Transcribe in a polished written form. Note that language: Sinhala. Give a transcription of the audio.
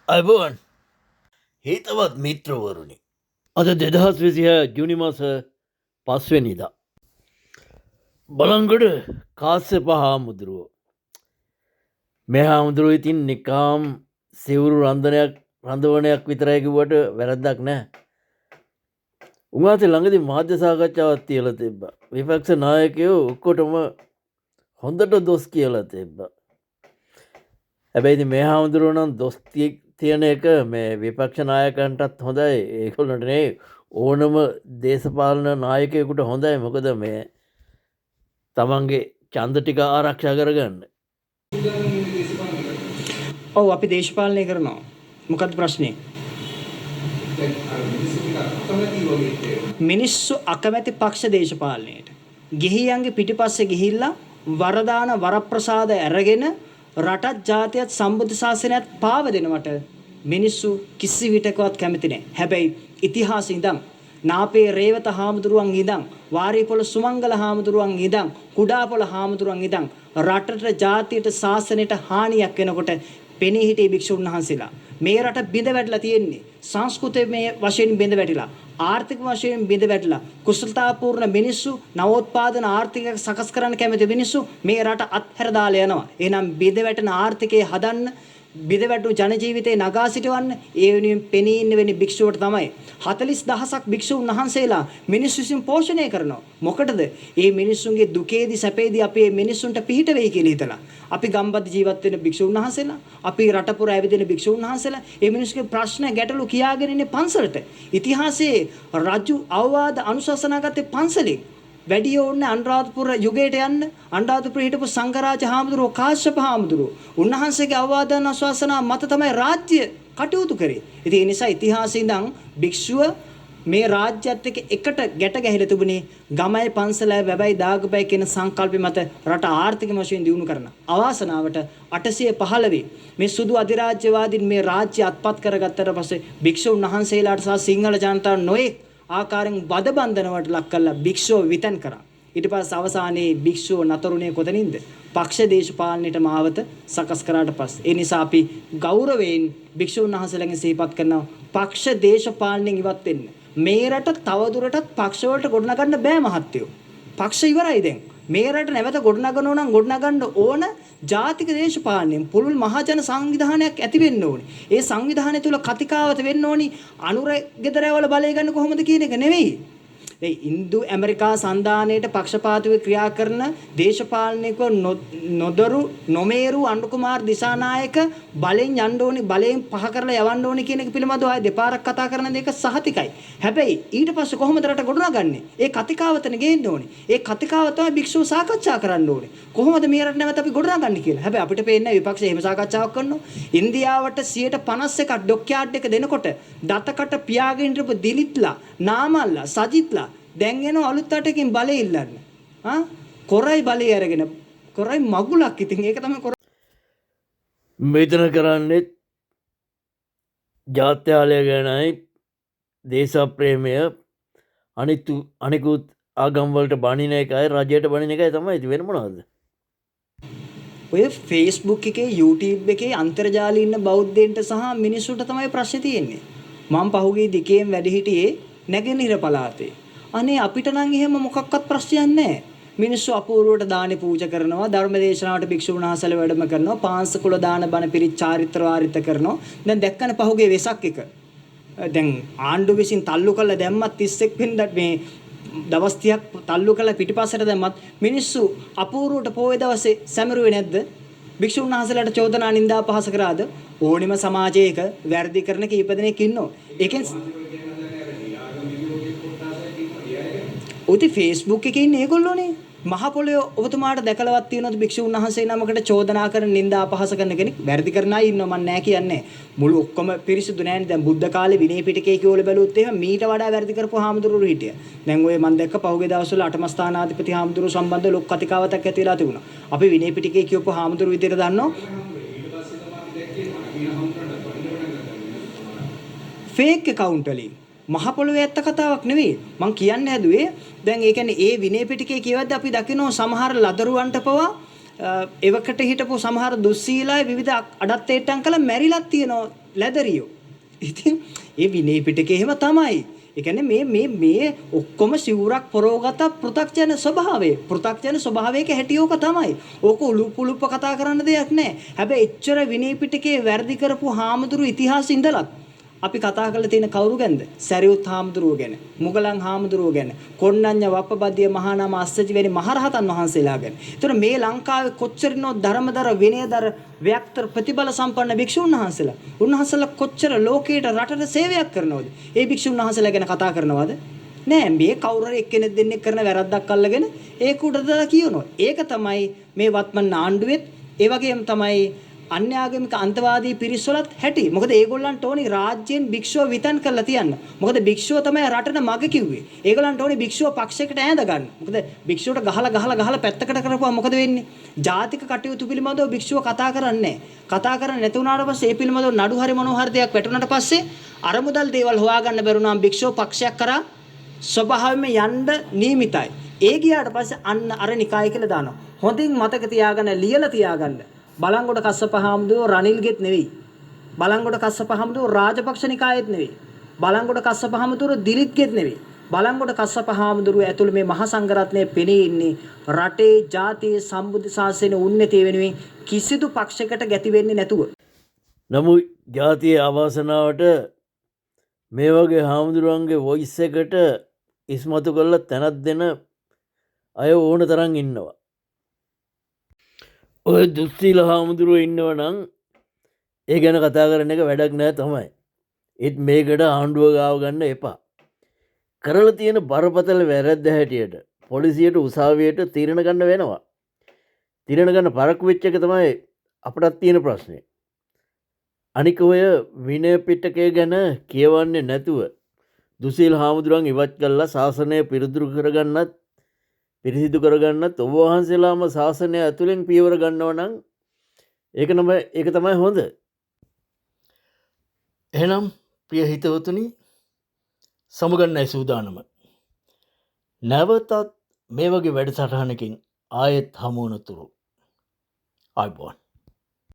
අයිබෝන් හිතවත් මිත්‍රවරුණි. අද 2026 ජුනි මාස 5 වෙනිදා. බලංගොඩ කාශ්‍යප හාමුදුරුවෝ. මේ හාමුදුරුවෝ ඉතින් නිකාම් සිවුරු රඳවනයක් විතරයි කිව්වට වැරද්දක් නැහැ. උන්වහන්සේ ළඟදී මාධ්‍ය සාකච්ඡාවක් තියලා තිබ්බා. විපක්ෂ නායකයෝ ඔක්කොටම හොඳට දොස් කියලා තිබ්බා. හැබැයි ඉතින් මේ හාමුදුරුවෝ නම් දොස් තියෙන එක මේ විපක්ෂ නායකයන්ටත් හොඳයි. ඒගොල්ලන්ට නේ ඕනම දේශපාලන නායකයෙකුට හොඳයි. මොකද මේ තමන්ගේ ඡන්ද ටික ආරක්ෂා කරගන්න. ඔව් අපි දේශපාලනය කරනවා. මොකක්ද ප්‍රශ්නේ? මිනිස්සු අකමැති පක්ෂ දේශපාලනයට. ගිහියන්ගේ පිටිපස්සේ ගිහිල්ලා වරදාන වරප්‍රසාද අරගෙන රටත් ජාතියත් සම්බුද්ධ ශාසනයත් පාව දෙනවට මිනිස්සු කිසි විටකවත් කැමති නැහැ. හැබැයි ඉතිහාසෙ ඉඳන් නාපේ රේවත හාමුදුරුවන් ඉඳන් වාරීපොළ සුමංගල හාමුදුරුවන් ඉඳන් කුඩාපොළ හාමුදුරුවන් ඉඳන් රටට ජාතියට ශාසනයට හානියක් වෙනකොට පෙනී හිටිය භික්ෂුන් වහන්සේලා මේ රට බිඳ වැටලා තියෙන්නේ සංස්කෘතිමය වශයෙන් බිඳ වැටිලා ආර්ථික වශයෙන් බිඳ වැටිලා කුසලතාපූර්ණ මිනිස්සු නවෝත්පාදන ආර්ථිකයක් සකස් කරන්න කැමති මිනිස්සු මේ රට අත්හැර දාලා යනවා. එහෙනම් බිඳ වැටෙන ආර්ථිකය හදන්න බිඳ වැටු ජන ජීවිතේ නගා සිටවන්න ඒ වෙනුවෙන් පෙනී ඉන්න වෙන්නේ භික්ෂුවට තමයි. 40000ක් භික්ෂුන් වහන්සේලා මිනිස්සු විසින් පෝෂණය කරනවා. මොකටද? මේ මිනිස්සුන්ගේ දුකේදී සැපේදී අපි මේ මිනිස්සුන්ට පිහිට වෙයි කියලා හිතලා. අපි ගම්බද ජීවත් වෙන භික්ෂුන් වහන්සේලා, අපි රට පුරා ඇවිදින භික්ෂුන් වහන්සේලා, මේ මිනිස්සුගේ ප්‍රශ්න ගැටලු කියාගෙන ඉන්නේ පන්සලට. ඉතිහාසයේ රජු අවවාද අනුශාසනා ගත්තේ පන්සලෙන්. වැඩි ඕනේ අනුරාධපුර යුගයට යන්න අනුරාධපුර හිටපු සංඝරාජ හාමුදුරුවෝ කාශ්‍යප හාමුදුරුවෝ උන්වහන්සේගේ අවවාදන අශාසනා මත තමයි රාජ්‍ය කටයුතු කරේ. ඉතින් ඒ නිසා ඉතිහාසයේ ඉඳන් භික්ෂුව මේ රාජ්‍යයත් එක්ක එකට ගැට ගැහිලා තිබුණේ ගමයි පන්සලයි වැබයි දාගබයි කියන සංකල්පෙ මත රට ආර්ථික වශයෙන් දියුණු කරන. අවාසනාවට 815 මේ සුදු අධිරාජ්‍යවාදීන් මේ රාජ්‍ය අත්පත් කරගත්තට පස්සේ භික්ෂුන් වහන්සේලාට සහ සිංහල ජනතාවට නොයේ ආකාරයෙන් වද බන්ධනවට ලක් කළා භික්ෂුව විතන් කරා. ඊට පස්සේ අවසානයේ භික්ෂුව නතරුනේ කොතනින්ද? පක්ෂ දේශපාලනයට මාවත සකස් කරාට පස්සේ. ඒ නිසා අපි ගෞරවයෙන් භික්ෂුන් වහන්සේලාගෙන් සිහිපත් කරනවා පක්ෂ දේශපාලනයෙන් ඉවත් වෙන්න. මේ රට තවදුරටත් පක්ෂ වලට ගොඩනගන්න බෑ මහත්තයෝ. පක්ෂ ඉවරයි දැන්. මේ රට නැවත ගොඩනගනවා නම් ගොඩනගන්න ඕන ජාතික දේශපාලනයෙන් පුළුල් මහජන සංවිධානයක් ඇති වෙන්න ඕනේ. ඒ සංවිධානය තුල කතිකාවත වෙන්න ඕනි අනුර ගෙදරවල බලය ගන්න කොහොමද කියන එක නෙවෙයි. ඒ ඉන්දු ඇමරිකා සන්ධානයේට පක්ෂපාතීව ක්‍රියා කරන දේශපාලනිකව නොදරු නොමේරු අනුර කුමාර දිසානායක බලෙන් යන්න ඕනි බලෙන් පහ කරලා යවන්න ඕනි කියන එක පිළිබඳව ආයේ දෙපාරක් කතා කරන දෙක සහතිකයි. හැබැයි ඊට පස්සේ කොහොමද රට ගොඩනගන්නේ? ඒ කතිකාවතන ගේන්න ඕනි. ඒ කතිකාවත තමයි භික්ෂුව සාකච්ඡා කරන්න ඕනේ. කොහොමද මේ රට නැවත අපි ගොඩනගන්නේ කියලා. හැබැයි අපිට පේන්නේ විපක්ෂය එහෙම සාකච්ඡාවක් කරනවා. ඉන්දියාවට 51% ඩොක්යාඩ් එක දෙනකොට දතකට පියාගෙන ඉඳපු දිලිත්ලා නාමල්ලා සජිත්ලා දැන් එනවා අලුත් අටකින් බලය ඉල්ලන්න. කොරයි බලය අරගෙන කොරයි මගුලක් ඉතින් ඒක තමයි මෙතන කරන්නේ ජාත්‍යාලය ගැනයි දේශප්‍රේමය අනිකුත් ආගම්වලට බනින එකයි රජයට බනින එකයි තමයි වෙන මොනවද? ඔය Facebook එකේ YouTube එකේ අන්තර්ජාලයේ ඉන්න බෞද්ධයන්ට සහ මිනිස්සුන්ට තමයි ප්‍රශ්නේ තියෙන්නේ. මම පහුගිය දිකේම වැඩ හිටියේ නැගෙනහිර පළාතේ. අනේ අපිට නම් එහෙම මොකක්වත් ප්‍රශ්නයක් නැහැ. මිනිස්සු අපූර්වට දානේ පූජා කරනවා, ධර්ම දේශනාවට භික්ෂුන් වහන්සේලා වැඩම කරනවා, පාංශකුල දාන බණ පිරිත් චාරිත්‍ර වාරිත කරනවා. දැන් දැක්කනේ පහුගිය වෙසක් එක. දැන් ආණ්ඩුව විසින් තල්ලු කළා දැම්මත් 31 වෙනිදා මේ දවස් 30ක් තල්ලු කළා පිටිපස්සට දැම්මත් මිනිස්සු අපූර්වට පොයේ දවසේ සැමරුවේ නැද්ද? භික්ෂුන් වහන්සේලාට චෝදනා නින්දා පහස කරාද? ඕනිම සමාජයක වැරදි කරන කීප දෙනෙක් ඉන්නවා. ඒකෙන් උති Facebook එකේ ඉන්නේ ඒගොල්ලෝනේ. මහ පොළොවේ ඔබතුමාට දැකලවත් තියෙනවද භික්ෂුන් වහන්සේ නමකට චෝදනා කරන නින්දා අපහාස කරන කෙනෙක්? වැරදි කරන අය ඉන්නවා මම නෑ කියන්නේ. මුළු ඔක්කොම පිරිසිදු නෑනේ. දැන් බුද්ධ කාලේ විනය පිටකේ කියවල බැලුවොත් එහෙම මීට වඩා වැරදි කරපු හාමුදුරුවෝ හිටියා. දැන් ඔය මම දැක්ක පහුගිය දවස්වල අටම ස්ථානාධිපති හාමුදුරුවෝ සම්බන්ධ ලොක් කතිකාවතක් ඇතිලා තිබුණා. අපි විනය පිටකේ කියවපු හාමුදුරුවෝ විදිහට දන්නෝ ෆේක් account වලින් මහ පොළොවේ ඇත්ත කතාවක් නෙවෙයි මං කියන්න හැදුවේ. දැන් ඒ කියන්නේ ඒ විනය පිටකේ කියවද්දී අපි දකිනවා සමහර ලදරුවන්ට පවා එවකට හිටපු සමහර දුස්සීලායි විවිධ අඩත්තේට්ටම් කළා මැරිලක් තියෙනවා ලැදරියෝ. ඉතින් ඒ විනය පිටකේ එහෙම තමයි. ඒ කියන්නේ මේ ඔක්කොම සිවුරක් පරවගත පෘථග්ජන ස්වභාවය. පෘථග්ජන ස්වභාවයක හැටියෝක තමයි. ඕක උලුප්පුලුප්ප කතා කරන්න දෙයක් නැහැ. හැබැයි එච්චර විනය පිටකේ වැරදි කරපු හාමුදුරු ඉතිහාසෙ ඉඳලත් අපි කතා කරලා තියෙන කවුරු ගැනද? සරියුත් හාමුදුරුවෝ ගැන, මුගලන් හාමුදුරුවෝ ගැන, කොණ්ණඤ්ඤ වප්පබද්දිය මහානාම අස්සජි වැනි මහරහතන් වහන්සේලා ගැන. ඒතර මේ ලංකාවේ කොච්චරිනෝ ධර්මදර විනයදර ව්‍යක්තර ප්‍රතිබල සම්පන්න භික්ෂුන් වහන්සේලා. උන්වහන්සේලා කොච්චර ලෝකයට රටට සේවයක් කරනවද? ඒ භික්ෂුන් වහන්සේලා ගැන කතා කරනවද? නෑ මේ කවුරු හරි එක්කෙනෙක් දෙන්නෙක් කරන වැරද්දක් අල්ලගෙන ඒක උඩට දාලා කියනවා. ඒක තමයි මේ වත්මන් ආණ්ඩුවෙත් ඒ වගේම තමයි අන්‍යාගමික අන්තවාදී පිරිස්වලත් හැටි. මොකද ඒගොල්ලන්ට ඕනි රාජ්‍යයෙන් භික්ෂුව විතන් කරලා තියන්න. මොකද භික්ෂුව තමයි රටට මග කිව්වේ. ඒගොල්ලන්ට ඕනි භික්ෂුව පක්ෂයකට ඈඳ ගන්න. මොකද භික්ෂුවට ගහලා පැත්තකට කරපුවා මොකද වෙන්නේ? ජාතික කටයුතු පිළිබඳව භික්ෂුව කතා කරන්නේ නැහැ. කතා කරන්නේ නැති වුණාට පස්සේ ඒ පිළිබඳව නඩු හරි මොනවා හරි දෙයක් වැටුණාට පස්සේ අරමුදල් දේවල් හොයාගන්න බැරුණාම භික්ෂුව පක්ෂයක් කරා ස්වභාවයෙන්ම යන්න නියමිතයි. ඒ ගියාට පස්සේ අන්න අර නිකාය කියලා දානවා. හොඳින් මතක තියාගන්න ලියලා තියාගන්න. බලංගොඩ කස්සප හාමුදුරුවෝ රනිල්ගෙත් නෙවෙයි. බලංගොඩ කස්සප හාමුදුරුවෝ රාජපක්ෂ නිකායෙත් නෙවෙයි. බලංගොඩ කස්සප හාමුදුරුවෝ දිලිත්ගෙත් නෙවෙයි. බලංගොඩ කස්සප හාමුදුරුවෝ ඇතුළේ මේ මහා සංඝරත්නයේ පෙනී ඉන්නේ රටේ ජාතියේ සම්බුද්ධ ශාසනයේ උන්නතිය වෙනුවෙන් කිසිදු පක්ෂයකට ගැති වෙන්නේ නැතුව. නමුත් ජාතියේ අවාසනාවට මේ වගේ හාමුදුරුවන්ගේ වොයිස් එකට ඉස්මතු කරලා තැනක් දෙන අය ඕන තරම් ඉන්නවා. ඔය දුස්සීල හාමුදුරුව ඉන්නව නම් ඒ ගැන කතා කරන එක වැඩක් නෑ තමයි. ඒත් මේකට ආණ්ඩුව ගාව ගන්න එපා. කරලා තියෙන බරපතල වැරැද්ද හැටියට පොලිසියට උසාවියට තීරණ ගන්න වෙනවා. තීරණ ගන්න පරක්කු වෙච්ච එක තමයි අපටත් තියෙන ප්‍රශ්නේ. අනික ඔය විනය පිටකය ගැන කියවන්නේ නැතුව දුස්සීල හාමුදුරුවන් ඉවත් කළා ශාසනය පිරිසිදු කරගන්නත් ඔබ වහන්සේලාම ශාසනය ඇතුළෙන් පියවර ගන්නව නම් ඒක තමයි හොඳ. එහෙනම් ප්‍රිය හිතවතුනි සමුගන්නයි සූදානම. නැවතත් මේ වගේ වැඩසටහනකින් ආයෙත් හමු වනතුරු ආයුබෝවන්.